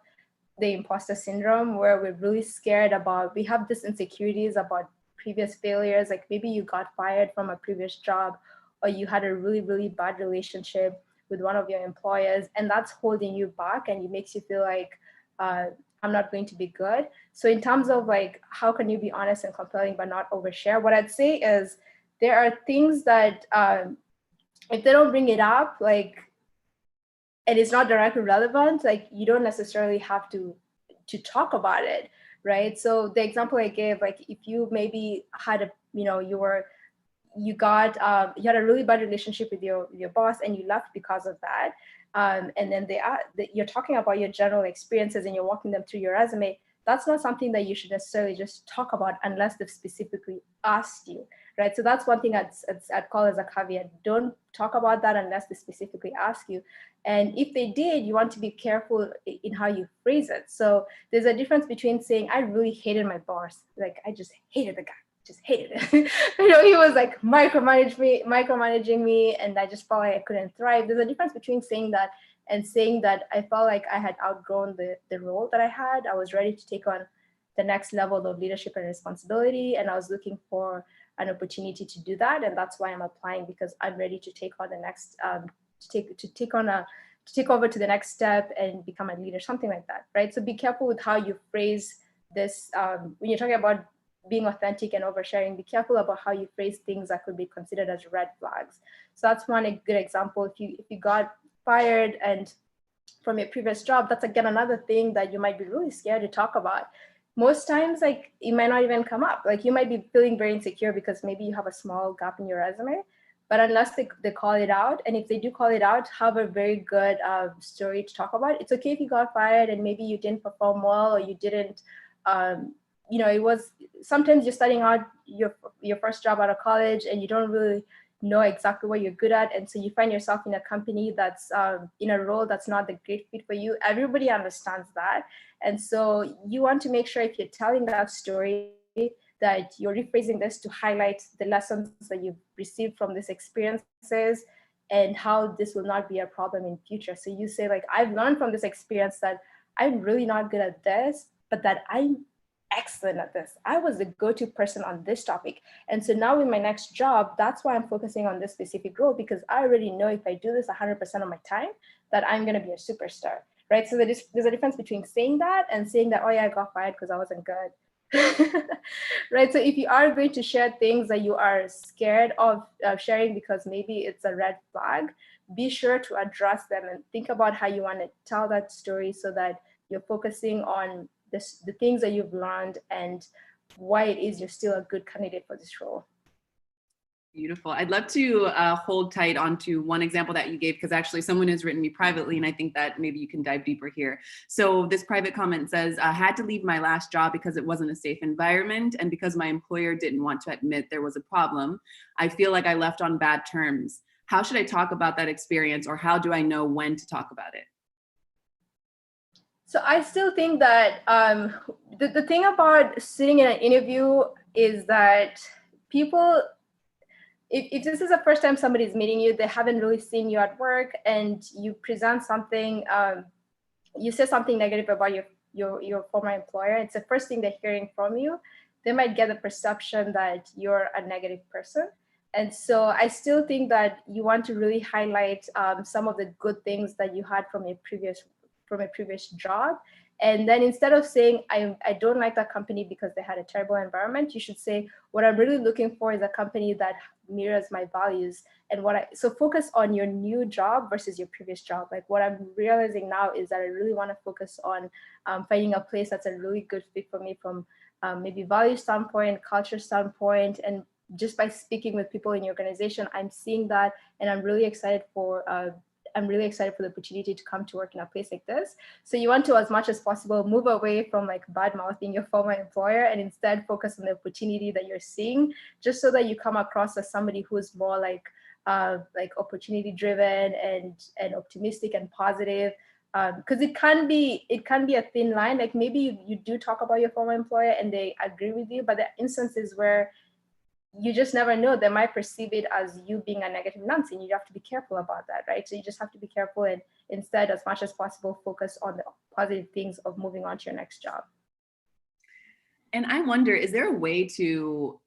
the imposter syndrome where we're really scared we have these insecurities about previous failures. Like maybe you got fired from a previous job, or you had a really, really bad relationship with one of your employers, and that's holding you back and it makes you feel like, I'm not going to be good. So in terms of like, how can you be honest and compelling but not overshare? What I'd say is there are things that if they don't bring it up, like, and it's not directly relevant, like you don't necessarily have to talk about it, right? So the example I gave, like if you maybe had a, you know, you had a really bad relationship with your boss and you left because of that. And then you're talking about your general experiences and you're walking them through your resume. That's not something that you should necessarily just talk about unless they've specifically asked you, right? So that's one thing I'd call as a caveat. Don't talk about that unless they specifically ask you. And if they did, you want to be careful in how you phrase it. So there's a difference between saying, I really hated my boss. Like, I just hated the guy. Just hated it. You know, he was like micromanaging me, and I just felt like I couldn't thrive. There's a difference between saying that and saying that I felt like I had outgrown the role that I had. I was ready to take on the next level of leadership and responsibility, and I was looking for an opportunity to do that, and that's why I'm applying, because I'm ready to take on the next to take over to the next step and become a leader, something like that, right? So be careful with how you phrase this when you're talking about being authentic and oversharing. Be careful about how you phrase things that could be considered as red flags. So that's one good example. If you got fired and from your previous job, that's again another thing that you might be really scared to talk about. Most times, like, it might not even come up. Like, you might be feeling very insecure because maybe you have a small gap in your resume, but unless they call it out, and if they do call it out, have a very good story to talk about. It's okay if you got fired and maybe you didn't perform well, or you didn't you know, it was sometimes you're starting out your first job out of college and you don't really know exactly what you're good at, and so you find yourself in a company that's in a role that's not the great fit for you. Everybody understands that, and so you want to make sure if you're telling that story that you're rephrasing this to highlight the lessons that you've received from these experiences and how this will not be a problem in future. So you say, like, I've learned from this experience that I'm really not good at this, but that I'm excellent at this. I was the go-to person on this topic. And so now in my next job, that's why I'm focusing on this specific role, because I already know if I do this 100% of my time, that I'm going to be a superstar, right? So there's a difference between saying that and saying that, oh yeah, I got fired because I wasn't good. Right? So if you are going to share things that you are scared of sharing because maybe it's a red flag, be sure to address them and think about how you want to tell that story so that you're focusing on the things that you've learned and why it is you're still a good candidate for this role. Beautiful. I'd love to hold tight onto one example that you gave, because actually someone has written me privately, and I think that maybe you can dive deeper here. So this private comment says, I had to leave my last job because it wasn't a safe environment and because my employer didn't want to admit there was a problem. I feel like I left on bad terms. How should I talk about that experience, or how do I know when to talk about it? So I still think that the thing about sitting in an interview is that people, if this is the first time somebody's meeting you, they haven't really seen you at work, and you present something, you say something negative about your former employer, it's the first thing they're hearing from you, they might get the perception that you're a negative person. And so I still think that you want to really highlight some of the good things that you had from a previous job. And then instead of saying, I don't like that company because they had a terrible environment, you should say, what I'm really looking for is a company that mirrors my values. And so focus on your new job versus your previous job. Like, what I'm realizing now is that I really want to focus on finding a place that's a really good fit for me from maybe value standpoint, culture standpoint. And just by speaking with people in your organization, I'm seeing that, and I'm really excited for the opportunity to come to work in a place like this. So you want to, as much as possible, move away from like bad mouthing your former employer and instead focus on the opportunity that you're seeing, just so that you come across as somebody who's more like opportunity driven and optimistic and positive. Because it can be a thin line. Like, maybe you do talk about your former employer and they agree with you, but there are instances where you just never know, they might perceive it as you being a negative Nancy, and you have to be careful about that, right? So you just have to be careful, and instead, as much as possible, focus on the positive things of moving on to your next job. And I wonder, is there a way to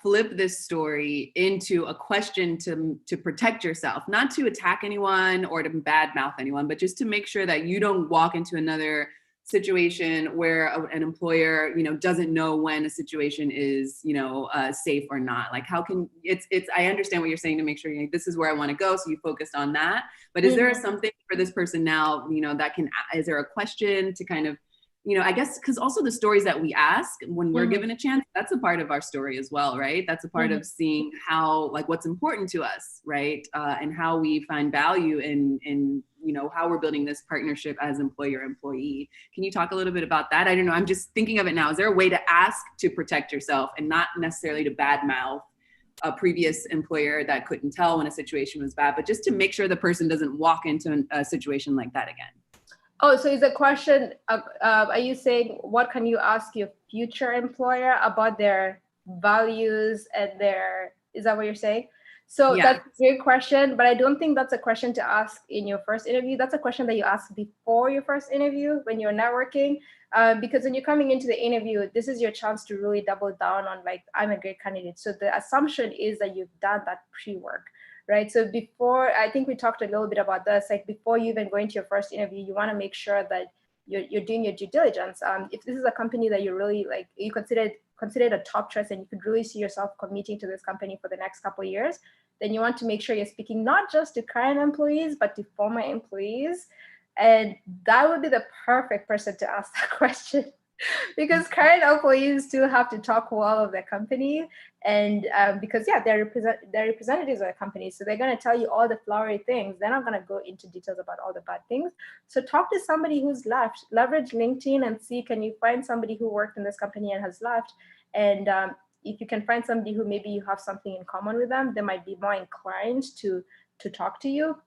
flip this story into a question to protect yourself, not to attack anyone or to badmouth anyone, but just to make sure that you don't walk into another situation where an employer, doesn't know when a situation is, safe or not? Like, how can I understand what you're saying, to make sure this is where I want to go, so you focused on that. But is there something for this person now, is there a question to kind of, I guess, because also the stories that we ask when we're given a chance, that's a part of our story as well, right? That's a part of seeing how, like, what's important to us, right? And how we find value in how we're building this partnership as employer-employee. Can you talk a little bit about that? I don't know, I'm just thinking of it now. Is there a way to ask to protect yourself and not necessarily to badmouth a previous employer that couldn't tell when a situation was bad, but just to make sure the person doesn't walk into a situation like that again? Oh, so is the question, are you saying, what can you ask your future employer about their values and is that what you're saying? So yeah. That's a great question, but I don't think that's a question to ask in your first interview. That's a question that you ask before your first interview when you're networking, because when you're coming into the interview, this is your chance to really double down on, like, I'm a great candidate. So the assumption is that you've done that pre-work. Right. So before, I think we talked a little bit about this, like, before you even go into your first interview, you want to make sure that you're doing your due diligence. If this is a company that you really like, you consider it a top choice, and you could really see yourself committing to this company for the next couple of years, then you want to make sure you're speaking not just to current employees, but to former employees. And that would be the perfect person to ask that question. Because current employees still have to talk well of their company, and because they're representatives of the company, so they're going to tell you all the flowery things. They're not going to go into details about all the bad things. So talk to somebody who's left. Leverage LinkedIn and see, can you find somebody who worked in this company and has left? And if you can find somebody who maybe you have something in common with them, they might be more inclined to talk to you.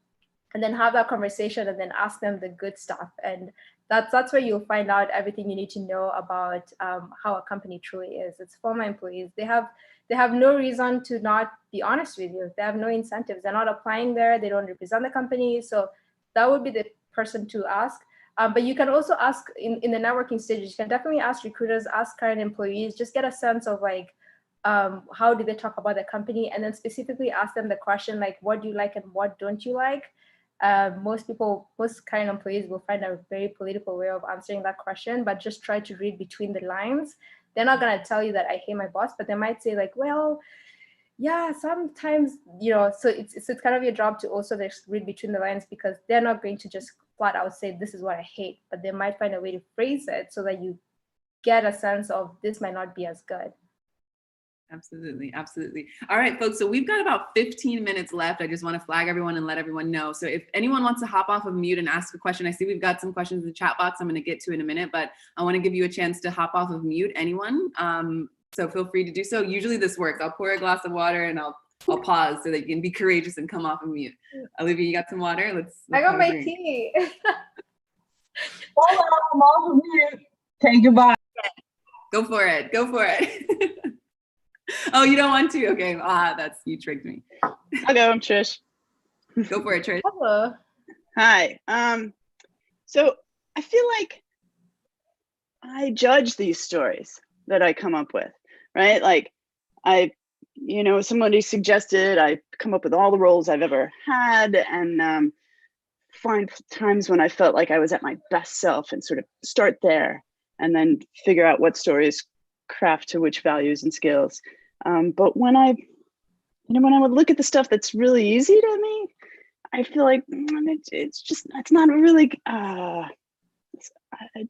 And then have that conversation, and then ask them the good stuff. And that's where you'll find out everything you need to know about how a company truly is. It's former employees. They have no reason to not be honest with you. They have no incentives. They're not applying there. They don't represent the company. So that would be the person to ask. But you can also ask in the networking stages. You can definitely ask recruiters, ask current employees, just get a sense of, like, how do they talk about the company, and then specifically ask them the question, like, what do you like and what don't you like? Most current employees will find a very political way of answering that question, but just try to read between the lines. They're not going to tell you that I hate my boss, but they might say, like, well, yeah, sometimes, so it's kind of your job to also just read between the lines, because they're not going to just flat out say, this is what I hate, but they might find a way to phrase it so that you get a sense of, this might not be as good. Absolutely. Absolutely. All right, folks. So we've got about 15 minutes left. I just want to flag everyone and let everyone know. So if anyone wants to hop off of mute and ask a question, I see we've got some questions in the chat box I'm going to get to in a minute, but I want to give you a chance to hop off of mute, anyone. So feel free to do so. Usually this works. I'll pour a glass of water and I'll pause so that you can be courageous and come off of mute. Olivia, you got some water? Let's I got my drink. tea. Hold on, I'm off of mute. Take goodbye. Go for it. Go for it. Oh, you don't want to? Okay. That's, you tricked me. I'll go. I'm Trish. Go for it, Trish. Hello. Hi. So I feel like I judge these stories that I come up with, right? Like somebody suggested I come up with all the roles I've ever had and find times when I felt like I was at my best self and sort of start there and then figure out what stories craft to which values and skills. But when I would look at the stuff that's really easy to me, I feel like it's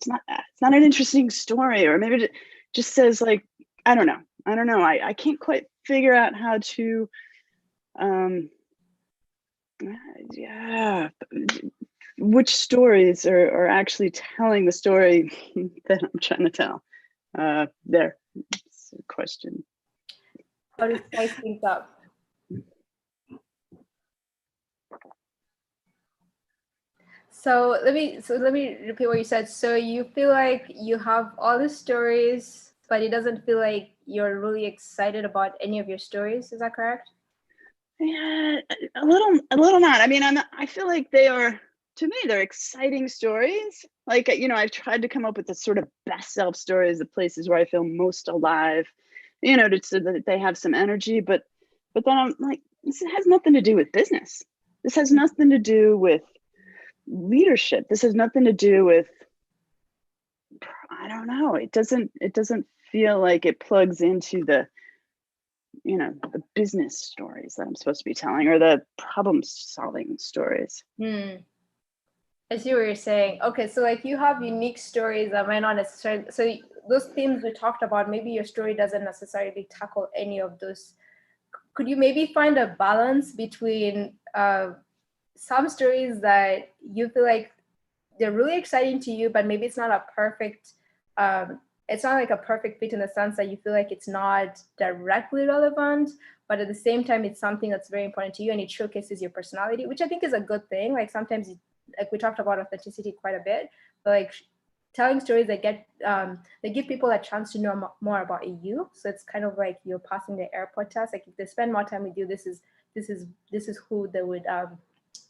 not an interesting story, or maybe it just says like, I don't know. I can't quite figure out how to, which stories are actually telling the story that I'm trying to tell. It's a question. How to spice things up. So let me repeat what you said. So you feel like you have all the stories, but it doesn't feel like you're really excited about any of your stories. Is that correct? Yeah, a little not. I mean, I feel like they're exciting stories. Like, I've tried to come up with the sort of best self stories, the places where I feel most alive, so that they have some energy. But then I'm like, this has nothing to do with business. This has nothing to do with leadership. This has nothing to do with, I don't know. It doesn't feel like it plugs into the business stories that I'm supposed to be telling, or the problem solving stories. I see what you're saying. Okay, so like you have unique stories that might not necessarily, so those themes we talked about, maybe your story doesn't necessarily tackle any of those. Could you maybe find a balance between some stories that you feel like they're really exciting to you, but maybe it's not a perfect, it's not like a perfect fit in the sense that you feel like it's not directly relevant, but at the same time, it's something that's very important to you and it showcases your personality, which I think is a good thing. Like sometimes, like we talked about authenticity quite a bit, but like telling stories that they give people a chance to know more about you. So it's kind of like you're passing the airport test. Like if they spend more time with you, this is who they would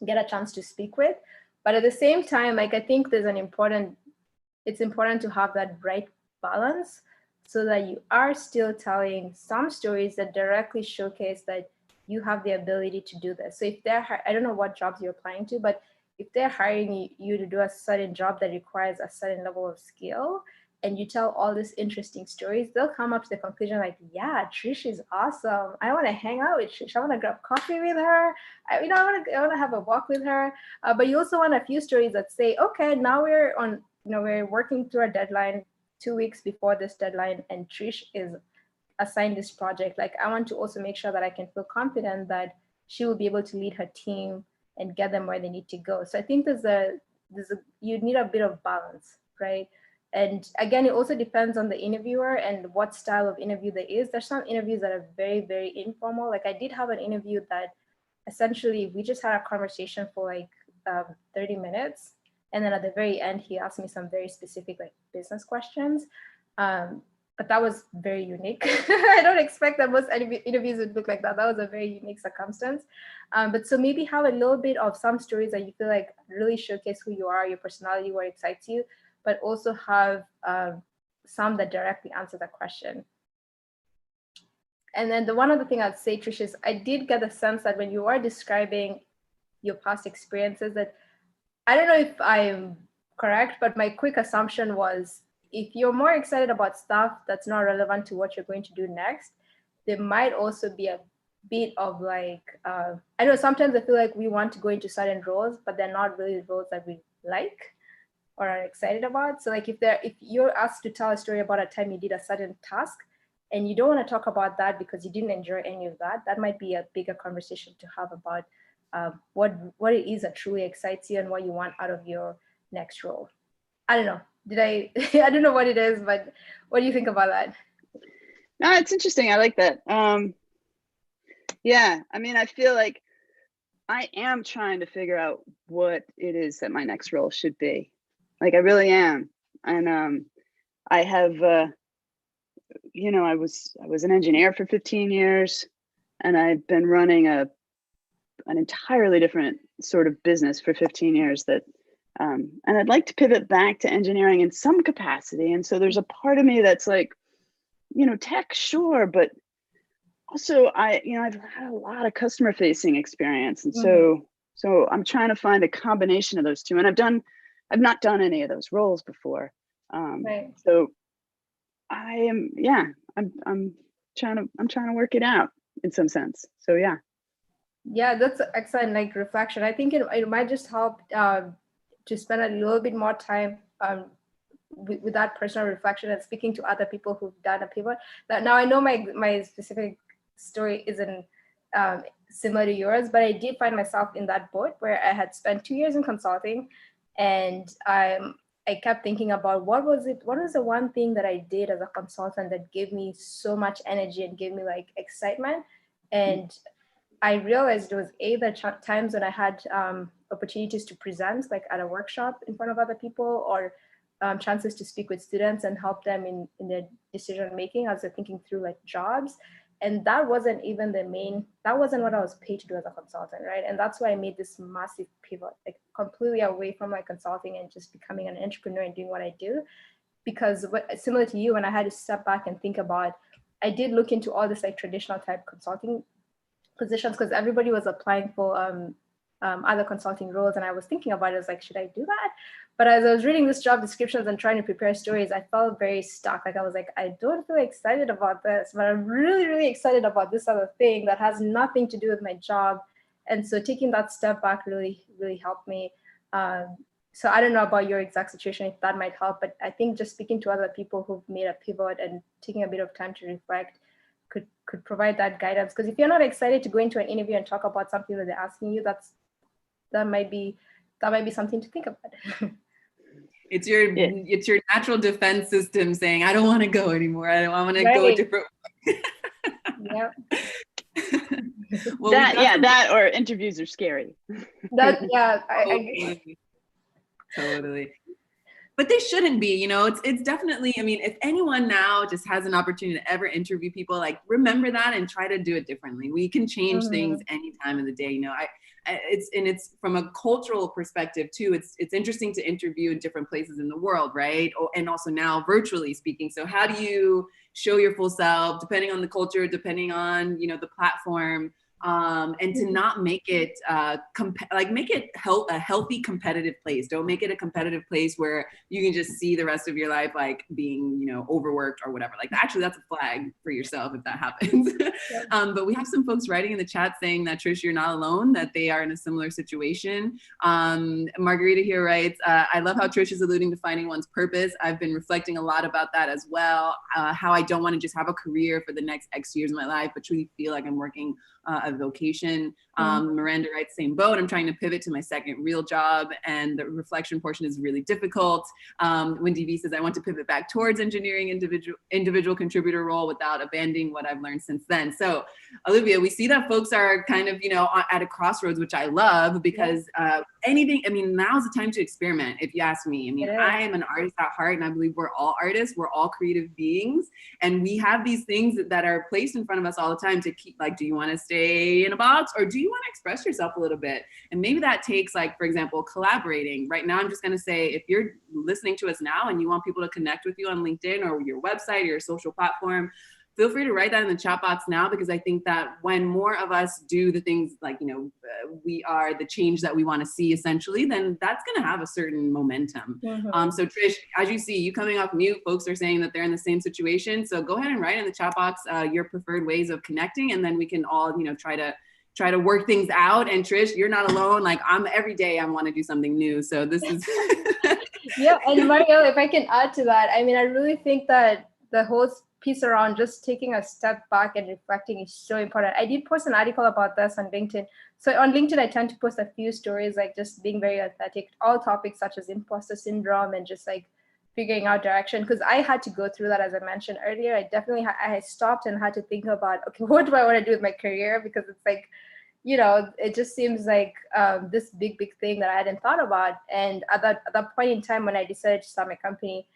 get a chance to speak with. But at the same time, like I think it's important to have that right balance so that you are still telling some stories that directly showcase that you have the ability to do this. So if I don't know what jobs you're applying to, but if they're hiring you to do a certain job that requires a certain level of skill, and you tell all these interesting stories, they'll come up to the conclusion like, yeah, Trish is awesome. I want to hang out with Trish. I want to grab coffee with her. I want to have a walk with her. But you also want a few stories that say, okay, now we're working through a deadline 2 weeks before this deadline, and Trish is assigned this project. Like I want to also make sure that I can feel confident that she will be able to lead her team and get them where they need to go. So I think you need a bit of balance, right? And again, it also depends on the interviewer and what style of interview there is. There's some interviews that are very, very informal. Like I did have an interview that essentially we just had a conversation for like 30 minutes. And then at the very end, he asked me some very specific like business questions. But that was very unique. I don't expect that most interviews would look like that. That was a very unique circumstance. But so maybe have a little bit of some stories that you feel like really showcase who you are, your personality, what excites you, but also have some that directly answer that question. And then the one other thing I'd say, Trish, is I did get the sense that when you are describing your past experiences, that I don't know if I'm correct, but my quick assumption was if you're more excited about stuff that's not relevant to what you're going to do next, there might also be a bit of like, I know sometimes I feel like we want to go into certain roles, but they're not really roles that we like or are excited about. So like if you're asked to tell a story about a time you did a certain task and you don't want to talk about that because you didn't enjoy any of that, that might be a bigger conversation to have about what it is that truly excites you and what you want out of your next role. I don't know. I don't know what it is, but what do you think about that? No, it's interesting. I like that. Yeah, I mean, I feel like I am trying to figure out what it is that my next role should be. Like, I really am. And I have, you know, I was an engineer for 15 years, and I've been running an entirely different sort of business for 15 years that, and I'd like to pivot back to engineering in some capacity. And so there's a part of me that's like, you know, tech, sure, but also I've had a lot of customer facing experience. And so I'm trying to find a combination of those two. And I've not done any of those roles before. Right. So I'm trying to work it out in some sense. So yeah. Yeah, that's excellent, like, reflection. I think it might just help to spend a little bit more time with that personal reflection and speaking to other people who've done a pivot. Now I know my specific story isn't similar to yours, but I did find myself in that boat where I had spent 2 years in consulting, and I kept thinking about what was the one thing that I did as a consultant that gave me so much energy and gave me like excitement. And I realized it was the times when I had opportunities to present, like at a workshop in front of other people, or chances to speak with students and help them in their decision making as they're thinking through like jobs. And that wasn't what I was paid to do as a consultant, right? And that's why I made this massive pivot, like completely away from my consulting and just becoming an entrepreneur and doing what I do. Because similar to you, when I had to step back and think about, I did look into all this like traditional type consulting positions because everybody was applying for other consulting roles, and I was thinking about it, I was like, should I do that? But as I was reading this job descriptions and trying to prepare stories, I felt very stuck. Like I was like, I don't feel excited about this, but I'm really, really excited about this other thing that has nothing to do with my job. And so taking that step back really, really helped me. So I don't know about your exact situation, if that might help, but I think just speaking to other people who've made a pivot and taking a bit of time to reflect could provide that guidance. Because if you're not excited to go into an interview and talk about something that they're asking you, that might be something to think about. It's your natural defense system saying, I don't want to go anymore. I want to go a different way. Yeah. Well, that or interviews are scary. I Totally. But they shouldn't be, you know, it's definitely, I mean, if anyone now just has an opportunity to ever interview people, like remember that and try to do it differently. We can change things any time of the day. You know, it's from a cultural perspective too. It's interesting to interview in different places in the world, right? And also now virtually speaking. So how do you show your full self, depending on the culture, depending on, you know, the platform, and to not make it make it a healthy competitive place. Don't make it a competitive place where you can just see the rest of your life like being, you know, overworked or whatever. Like actually that's a flag for yourself if that happens. But we have some folks writing in the chat saying that Trish, you're not alone, that they are in a similar situation. Margarita here writes, I love how Trish is alluding to finding one's purpose. I've been reflecting a lot about that as well. How I don't want to just have a career for the next X years of my life, but truly feel like I'm working a vocation. Miranda writes, same boat. I'm trying to pivot to my second real job, and the reflection portion is really difficult. Wendy V says, I want to pivot back towards engineering individual contributor role without abandoning what I've learned since then. So Olivia, we see that folks are kind of, you know, at a crossroads, which I love because anything, I mean, now's the time to experiment, if you ask me. I mean, I am an artist at heart, and I believe we're all artists. We're all creative beings, and we have these things that are placed in front of us all the time to keep, like, do you want to stay in a box, or do you want to express yourself a little bit? And maybe that takes, like, for example, collaborating. Right now, I'm just going to say, if you're listening to us now and you want people to connect with you on LinkedIn or your website or your social platform, feel free to write that in the chat box now, because I think that when more of us do the things like, you know, we are the change that we want to see essentially, then that's going to have a certain momentum. So Trish, as you see, you coming off mute, folks are saying that they're in the same situation. So go ahead and write in the chat box your preferred ways of connecting, and then we can all, you know, try to work things out. And Trish, you're not alone. Like, every day I want to do something new. So this is. Yeah. And Marielle, if I can add to that, I mean, I really think that the whole piece around just taking a step back and reflecting is so important. I did post an article about this on LinkedIn. So on LinkedIn, I tend to post a few stories, like just being very authentic, all topics such as imposter syndrome and just like figuring out direction. Because I had to go through that, as I mentioned earlier. I definitely I stopped and had to think about, okay, what do I want to do with my career? Because it's like, you know, it just seems like this big thing that I hadn't thought about. And at that point in time, when I decided to start my company,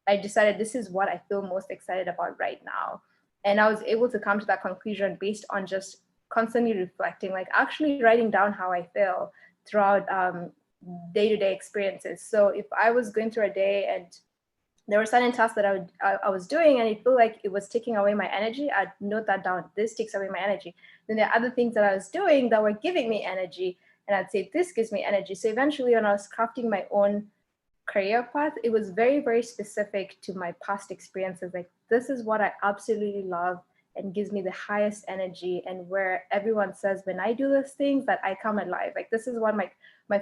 I decided this is what I feel most excited about right now. And I was able to come to that conclusion based on just constantly reflecting, like actually writing down how I feel throughout day-to-day experiences. So if I was going through a day and there were certain tasks that I was doing and it felt like it was taking away my energy, I'd note that down. This takes away my energy. Then there are other things that I was doing that were giving me energy, and I'd say this gives me energy. So eventually, when I was crafting my own career path, it was very, very specific to my past experiences. Like, this is what I absolutely love and gives me the highest energy, and where everyone says when I do those things that I come alive. Like, this is what my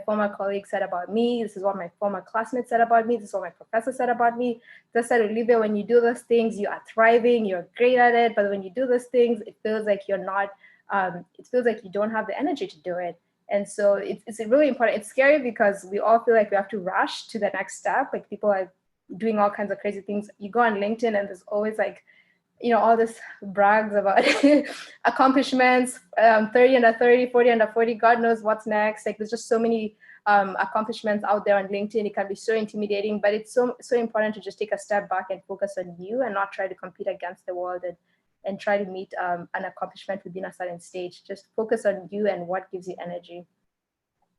former colleagues said about me. This is what my former classmates said about me. This is what my professor said about me. They said, Olivia, when you do those things, you are thriving, you're great at it. But when you do those things, it feels like you're not, it feels like you don't have the energy to do it. And so it's really important. It's scary because we all feel like we have to rush to the next step. Like, people are doing all kinds of crazy things. You go on LinkedIn and there's always like, you know, all this brags about accomplishments, 30 under 30, 40 under 40, God knows what's next. Like, there's just so many accomplishments out there on LinkedIn. It can be so intimidating, but it's so important to just take a step back and focus on you and not try to compete against the world and try to meet an accomplishment within a certain stage. Just focus on you and what gives you energy.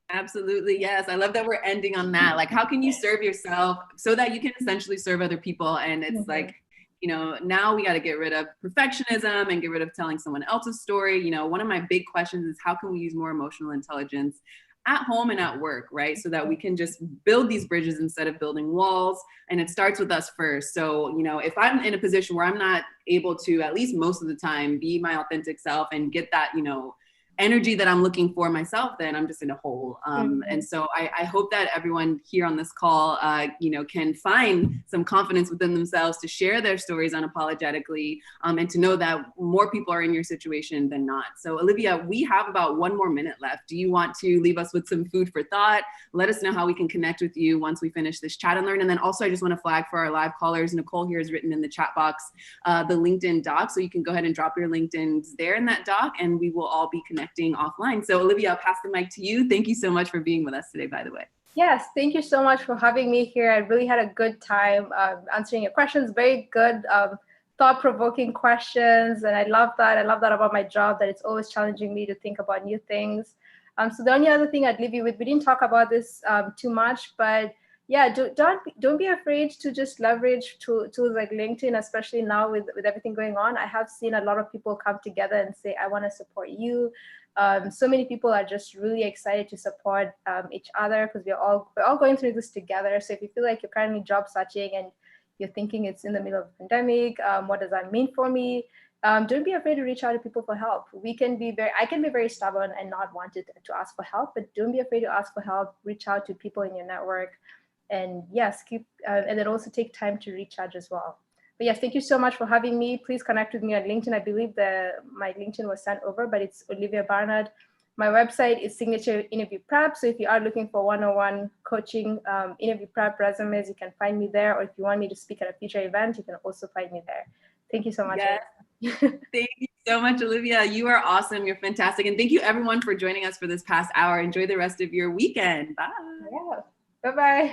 Absolutely. Yes. I love that we're ending on that. Like, how can you serve yourself so that you can essentially serve other people? And it's like, you know, now we got to get rid of perfectionism and get rid of telling someone else's story. You know, one of my big questions is how can we use more emotional intelligence at home and at work, right? So that we can just build these bridges instead of building walls. And it starts with us first. So, you know, if I'm in a position where I'm not able to, at least most of the time, be my authentic self and get that, you know, energy that I'm looking for myself, then I'm just in a hole. And so I hope that everyone here on this call, you know, can find some confidence within themselves to share their stories unapologetically, and to know that more people are in your situation than not. So Olivia, we have about 1 more minute left. Do you want to leave us with some food for thought? Let us know how we can connect with you once we finish this chat and learn. And then also, I just want to flag for our live callers, Nicole here has written in the chat box, the LinkedIn doc. So you can go ahead and drop your LinkedIns there in that doc, and we will all be connecting offline. So Olivia, I'll pass the mic to you. Thank you so much for being with us today, by the way. Yes, thank you so much for having me here. I really had a good time answering your questions. Very good, thought-provoking questions. And I love that. I love that about my job, that it's always challenging me to think about new things. So the only other thing I'd leave you with, we didn't talk about this too much, but yeah, don't be afraid to just leverage tools like LinkedIn, especially now with everything going on. I have seen a lot of people come together and say, I want to support you. So many people are just really excited to support each other, because we're all going through this together. So if you feel like you're currently job searching and you're thinking it's in the middle of a pandemic, what does that mean for me? Don't be afraid to reach out to people for help. I can be very stubborn and not want to ask for help, but don't be afraid to ask for help. Reach out to people in your network. And yes, and then also take time to recharge as well. But yes, thank you so much for having me. Please connect with me on LinkedIn. I believe my LinkedIn was sent over, but it's Olivia Barnard. My website is Signature Interview Prep. So if you are looking for one-on-one coaching, interview prep resumes, you can find me there. Or if you want me to speak at a future event, you can also find me there. Thank you so much. Yes. Thank you so much, Olivia. You are awesome. You're fantastic. And thank you everyone for joining us for this past hour. Enjoy the rest of your weekend. Bye. Yeah. Bye-bye.